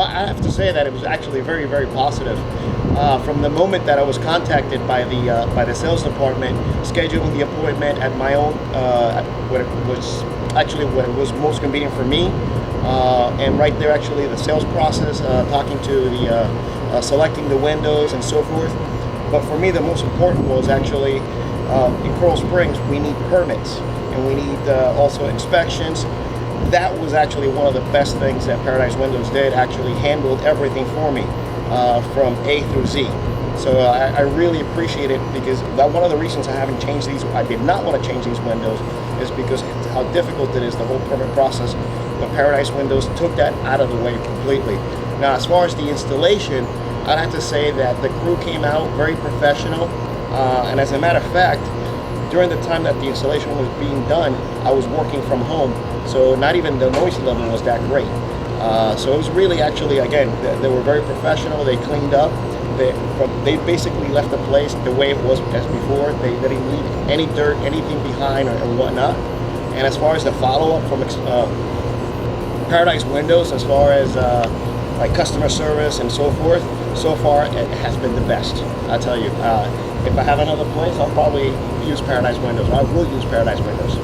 I have to say that it was actually very, very positive. From the moment that I was contacted by the sales department, scheduling the appointment at my own, when it was most convenient for me, and right there actually the sales process, talking to the selecting the windows and so forth. But for me, the most important was actually in Coral Springs we need permits and we need also inspections. That was actually one of the best things that Paradise Windows did. Actually handled everything for me from A through Z. So I really appreciate it, because one of the reasons I did not want to change these windows is because how difficult it is, the whole permit process. But Paradise Windows took that out of the way completely. Now, as far as the installation, I'd have to say that the crew came out very professional, and as a matter of fact, during the time that the installation was being done, I was working from home, so not even the noise level was that great. So it was really, actually, again, they were very professional. They cleaned up. They basically left the place the way it was as before. They didn't leave any dirt, anything behind or whatnot. And as far as the follow-up from Paradise Windows, as far as like customer service and so forth, so far it has been the best. I'll tell you. If I have another place, I'll probably use Paradise Windows. I will use Paradise Windows.